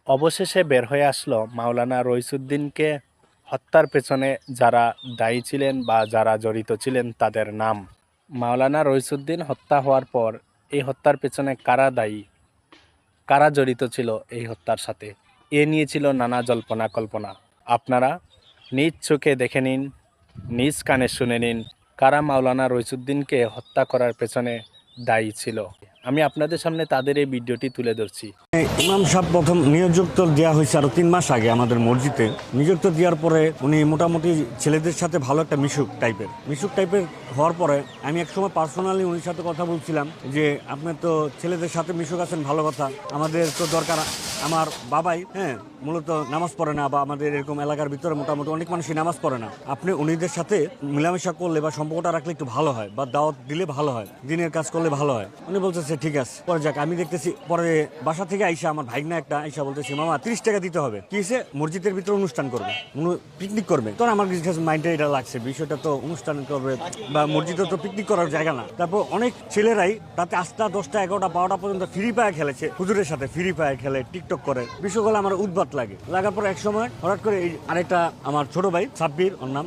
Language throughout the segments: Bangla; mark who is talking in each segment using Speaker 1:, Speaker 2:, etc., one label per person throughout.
Speaker 1: অবশেষে বের হয়ে আসলো মাওলানা রইসুদ্দিনকে হত্যার পেছনে যারা দায়ী ছিলেন বা যারা জড়িত ছিলেন তাদের নাম। মাওলানা রইসুদ্দিন হত্যা হওয়ার পর এই হত্যার পেছনে কারা দায়ী, কারা জড়িত ছিল এই হত্যার সাথে, এ নিয়ে ছিল নানা জল্পনা কল্পনা। আপনারা নিজ চোখে দেখে নিন, নিজ কানে শুনে নিন কারা মাওলানা রইসুদ্দিনকে হত্যা করার পেছনে দায়ী ছিল। আমি আপনাদের সামনে তাদের এই ভিডিওটি তুলে ধরছি।
Speaker 2: ইমাম সাহেব প্রথম নিযুক্ত দেওয়া হয়েছে আরো 3 মাস আগে আমাদের মসজিদে। নিযুক্ত দেওয়ার পরে উনি মোটামুটি ছেলেদের সাথে ভালো একটা মিশুক টাইপের হওয়ার পরে আমি একসময় পার্সোনালি উনির সাথে কথা বলছিলাম যে আপনি তো ছেলেদের সাথে মিশুক আছেন, ভালো কথা, আমাদের তো দরকার। আমার বাবাই মূলত নামাজ পড়ে না, বা আমাদের এরকম এলাকার ভিতরে মোটামুটি অনেক মানুষই নামাজ পড়ে না। আপনি উনিদের সাথে মিলামেশা করলে বা সম্পর্কটা রাখলে একটু ভালো হয়, বা দাওয়াত দিলে ভালো হয়, দিনের কাজ করলে ভালো হয়। উনি বলতেছে ঠিক আছে, পরে যাক। আমি দেখতেছি পরে বাসা থেকে আইসা আমার ভাইগনা একটা আইসা বলতেছি মামা 30 টাকা দিতে হবে, কি হয়েছে, মসজিদের ভিতরে অনুষ্ঠান করবে, পিকনিক করবে। তখন আমার কাছে মাইন্ডে এটা লাগছে, বিষয়টা তো অনুষ্ঠান করবে বা মসজিদে তো পিকনিক করার জায়গা না। তারপর অনেক ছেলেরাই রাতে 8টা 10টা 11টা 12টা পর্যন্ত ফ্রি ফায়ার খেলেছে, হুজুরের সাথে ফ্রি ফায়ার খেলে, টিকটক করে। বিষয়গুলো আমার উদ্বাত লাগার পর এক সময় হঠাৎ করে এই আরেকটা আমার ছোট ভাই সাব্বির, ওর নাম,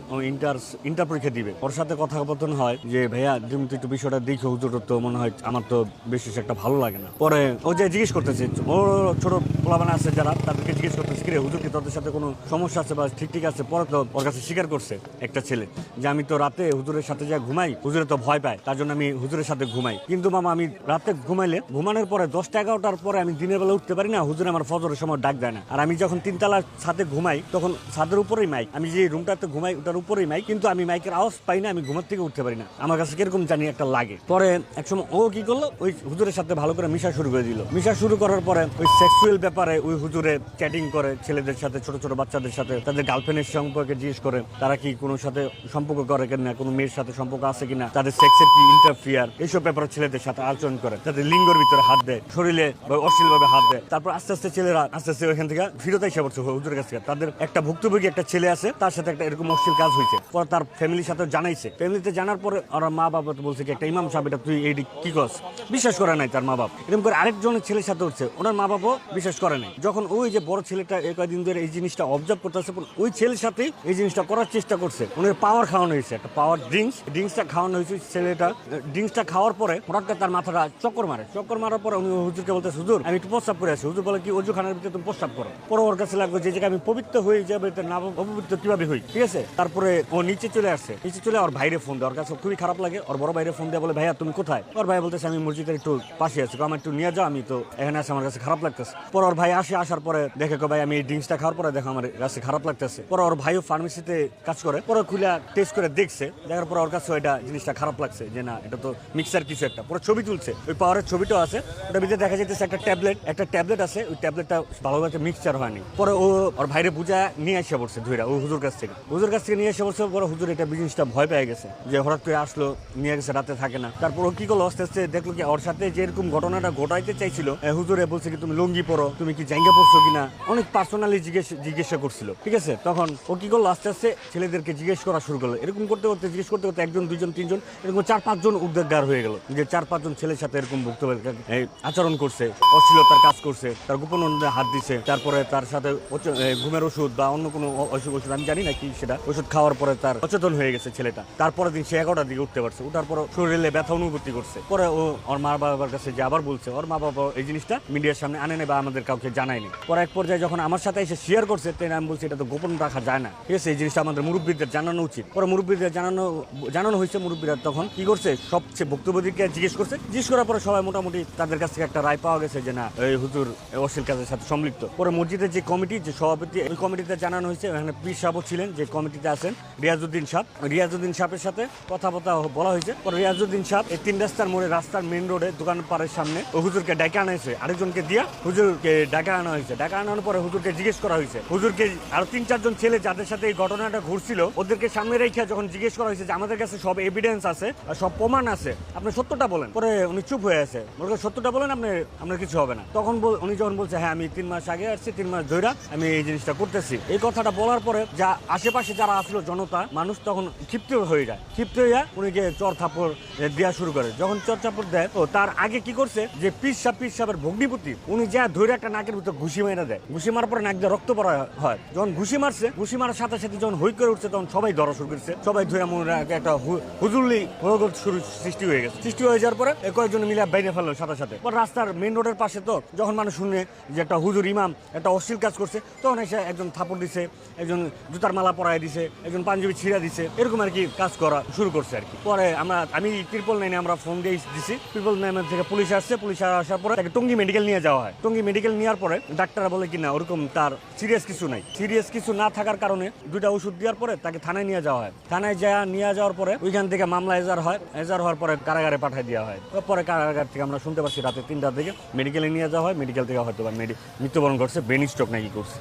Speaker 2: ইন্টার পরীক্ষা দিবে, ওর সাথে কথাবার্তা হয় যে ভাইয়া তুমি তো একটু বিষয়টা দেখো, হুজুর তো মনে হয় আমার তো বেশি একটা ভালো লাগে না। পরে ও যে জিজ্ঞেস করতেছে, ওর ছোট পোলাবানা আছে যারা, তাদেরকে জিজ্ঞেস করতেছে কিরে হুজুর কি তোদের সাথে কোনো সমস্যা আছে বা ঠিক আছে। পরে তো ওর কাছে স্বীকার করছে একটা ছেলে যে আমি তো রাতে হুজুরের সাথে যা ঘুমাই, হুজুরে তো ভয় পায়, তার জন্য আমি হুজুরের সাথে ঘুমাই। কিন্তু মামা আমি রাতে ঘুমানোর পরে 10টা 11টার পরে আমি দিনের বেলা উঠতে পারি না, হুজুর আমার ফজরের সময় ডাক দেয় না। আর আমি যখন 3তলার ছাদে ঘুমাই তখন ছাদের উপরেই মাইক, আমি যে রুমটাতে ঘুমাই ওটার উপরেই মাইক, কিন্তু আমি মাইকের আওয়াজ পাই না, আমি ঘুমার থেকে উঠতে পারি না, আমার কাছে কিরকম জানি একটা লাগে। পরে একসময় ও কি করলো, ওই হুজুরের সাথে ভালো করে মিশা শুরু করে দিল। মিশা শুরু করার পরে ওই সেক্সুয়াল ব্যাপারে ওই হুজুরে চ্যাটিং করে ছেলেদের সাথে, ছোট ছোট বাচ্চাদের সাথে, তাদের গার্লফ্রেন্ডের সম্পর্কে জিজ্ঞেস করে, তারা কি কোনো সাথে সম্পর্ক করে কিনা, কোনো মেয়ের সাথে সম্পর্ক আছে কিনা, তাদের সেক্সের কি ইন্টারফিয়ার, এইসব ব্যাপারে ছেলেদের সাথে আলোচনা করে, তাদের লিঙ্গের ভিতরে হাত দেয়, শরীরে অশ্লীল ভাবে হাত দেয়। তারপর আস্তে আস্তে ছেলেরা আস্তে আস্তে ওইখান থেকে ফিরত এসে পড়ছে হুজুরের কাছে। তাদের একটা ভুক্তভোগী একটা ছেলে আছে, তার সাথে একটা এরকম অশ্লীল কাজ হয়েছে। পরে তার ফ্যামিলির সাথে জানাইছে, ফ্যামিলিতে জানার পরে ওরা মা বাবা বলছে কি একটা ইমাম সাহেব এটা তুই এই কি কস, বিশ্বাস করে নাই তার মা বাপ। এরকম করে আরেকজনের ছেলের সাথে হচ্ছে, ওনার মা বাবাও বিশ্বাস করে নাই। যখন ওই যে বড় ছেলেটা এই কয়েকদিন ধরে এই জিনিসটা অবজার্ভ করতেছে, ওই ছেলের সাথে এই জিনিসটা করার চেষ্টা করছে। ওনার পাওয়ার খাওয়ানো হয়েছে, একটা পাওয়ার ড্রিঙ্কসটা খাওয়ানো হয়েছে। ছেলেটা ড্রিঙ্কসটা খাওয়ার পরে হঠাৎ তার মাথাটা চক্কর মারার পরে উনি হুজুরকে বলতে, হুজুর আমি একটু প্রস্তাব করে আছি। হুজুর বলে কি অজু খানার ভিতরে তুমি প্রস্তাব করো। পরে ওর কাছে লাগবে যে জায়গায় আমি পবিত্র হয়ে যাবে না অপবিত্র কিভাবে হই, ঠিক আছে। তারপরে ও নিচে চলে ওর ভাইরে ফোন দেয়, ওর কাছে খুবই খারাপ লাগে। ওর বড় ভাইরে ফোন দেয়, বলে ভাইয়া তুমি কোথায়? ওর ভাই বলতেছে আমি মসজিদের একটু পাশে আছি, আমার একটু নিয়ে যাও, আমি তো এখানে আসি, আমার কাছে খারাপ লাগতেছে। পরে ওর ভাই আসার পরে দেখে ভাই আমি এই ড্রিঙ্কসটা খাওয়ার পরে দেখো আমার কাছে খারাপ লাগতেছে। পরে ওর ভাইও ফার্মেসিতে কাজ করে, পরে খুলে টেস্ট করে দেখছে, দেখার পর ওর কাছে এটা জিনিসটা খারাপ লাগছে যে না এটা তো মিক্সার কিছু একটা। পরে ছবি তুলছে, ওই পাওয়ারের ছবিটাও আছে, ওটার ভিতরে দেখা যাইতেছে একটা ট্যাবলেট আছে, ওই ট্যাবলেটটা ভালোভাবে মিক্সচার হয়নি। পরে ও ওর ভাইরে বুঝা নিয়ে আসে পড়ছে ধৈরা, ও হুজুর কাছ থেকে নিয়ে এসে পড়ছে। পরে হুজুর এটা জিনিসটা ভয় পেয়ে গেছে যে হঠাৎ করে আসলো, নিয়ে গেছে, রাতে থাকে না। তারপর ও কি করলো, আস্তে আস্তে দেখলো কি ওর সাথে যে এরকম ঘটনাটা ঘটাইতে চাইছিল, হুজুরে বলছে কি তুমি লুঙ্গি পরো, তুমি কি জাঙ্গা পড়ছো কিনা, অনেক পার্সোনালি জিজ্ঞাসা করছিল, ঠিক আছে। তখন ও কি করলো, আস্তে আস্তে ছেলেদেরকে জিজ্ঞেস করা শুরু করলো। এরকম করতে করতে জিজ্ঞেস করতে করতে 1 জন 2 জন 3 জন এরকম 4-5 জন উদ্যোগদার হয়ে গেল, যে 4-5 জন ছেলের সাথে এরকম ভুক্তভোগী আচরণ করছে, অশ্লীলতার কাজ করছে, তার গোপন হাত দিছে। তারপরে তার সাথে ঘুমের ওষুধ বা অন্য কোনো ওষুধ আমি জানি না কি সেটা, ওষুধ খাওয়ার পরে তার অচেতন হয়ে গেছে ছেলেটা। তারপরে দিন সে 11টার দিকে উঠতে পারছে, উঠার পর শরীরে ব্যথা অনুভূতি করছে। পরে ও ওর মা বাবার কাছে যে আবার বলছে, ওর মা বাবা এই জিনিসটা মিডিয়ার সামনে আনে নেই বা আমাদের কাউকে জানায়নি। পরে এক পর্যায়ে যখন আমার সাথে এসে শেয়ার করছে, তাই আমি বলছি এটা তো গোপন রাখা যায় না, ঠিক আছে, এই জিনিসটা আমাদের মুরব্বীদের জানানো উচিত। পরে মুরব্বীদের জানানো হয়েছে। মুরব্বীরা তখন কি করছে, সবচেয়ে ভুক্তভোগীকে জিজ্ঞেস করার পরে সবাই মোটামুটি তাদের কাছ থেকে একটা রায় পাওয়া গেছে যে না এই হুজুর অশ্লীল কাজের সাথে সম্পৃক্ত। পরে মসজিদের যে কমিটি, যে সভাপতি, ওই কমিটিতে জানানো হয়েছে। এখানে পীর সাহেব ছিলেন, যে কমিটিতে আছেন রিয়াজউদ্দিন সাহেবের সাথে কথাবার্তা বলা হয়েছে। পরে রিয়াজউদ্দিন সাহেব এই 3 রাস্তার মোড়ে, রাস্তার মেন রোডে দোকান পাড়ের সামনে ও হুজুরকে ডাকা আনা হয়েছে, আরেকজনকে দিয়া হুজুরকে ডাকা আনা হয়েছে। ডাকা আনানোর পরে হুজুরকে জিজ্ঞেস করা হয়েছে, হুজুরকে আরো 3-4 জন ছেলে যাদের সাথে এই ঘটনাটা ঘুরছিল ওদেরকে সামনে রেখে যখন জিজ্ঞেস করা হয়েছে যে আমাদের কাছে সব এভিডেন্স আছে, সব প্রমাণ আছে, আপনি সত্যটা বলেন। পরে উনি চুপ হয়ে আছে, বলছে সত্যটা বলেন, আপনার কিছু হবে না। তখন উনি যখন বলছে হ্যাঁ আমি 3 মাস আগে আসছি, 3 মাস ধরে আমি এই জিনিসটা করতেছি, এই কথাটা বলার পরে যা আশেপাশে যারা আসলো জনতা মানুষ তখন ক্ষিপ্ত হয়ে যায়। ক্ষিপ্ত হইয়া উনিকে চর থাপ্পড় দেওয়া শুরু করে। যখন চর থাপ্পড় দেয়, তার আগে কি করছে যে পীর সাহেবের ভগ্নিপতি উনি যা ধরে একটা নাকের ভিতর ঘুষি মেরে দেয়, ঘুষি মারার পরে নাক দিয়ে রক্ত পড়া হয়। যখন ঘুষি মারছে, ঘুষি মারার সাথে সাথে যখন হই করে উঠছে তখন সবাই ধরা শুরু করছে, সবাই ধরে মনে একটা হুজুরলি সৃষ্টি হয়ে গেছে। সৃষ্টি হয়ে যাওয়ার পরে কয়েকজন মিলে বাইরে ফেললো সাথে সাথে। পর রাস্তার মেন রোডের পাশে তো যখন মানুষ শুনে যে একটা হুজুর ইমাম একটা অশ্লীল কাজ করছে, তখন এসে একজন থাপড় দিছে, একজন জুতার মালা পরাই দিছে, একজন পাঞ্জাবি ছিঁড়া দিছে, এরকম আর কি কাজ করা শুরু করছে আর কি। পরে আমি 999 আমরা ফোন দিয়ে দিছি, 999 থেকে পুলিশ আসছে, পুলিশ আসার পরে তাকে টঙ্গী মেডিকেল নিয়ে যাওয়া হয়। টঙ্গী মেডিকেল নেওয়ার পরে ডাক্তাররা বলে কি না ওরকম তার সিরিয়াস কিছু নাই। সিরিয়াস কিছু না থাকার কারণে 2টা ওষুধ দেওয়ার পরে তাকে থানায় নিয়ে যাওয়া হয়। থানায় নিয়ে যাওয়ার পরে ওইখান থেকে মামলা এজার হয়, এজার হওয়ার পরে কারাগারে পাঠিয়ে দেওয়া হয়। পরে কারাগার থেকে আমরা শুনতে পাচ্ছি রাতে 3টার দিকে মেডিকেলে নিয়ে যাওয়া হয়, মেডিকেল থেকে হয়তো মৃত্যুবরণ করছে, ব্রেন স্ট্রোক নাকি করছে।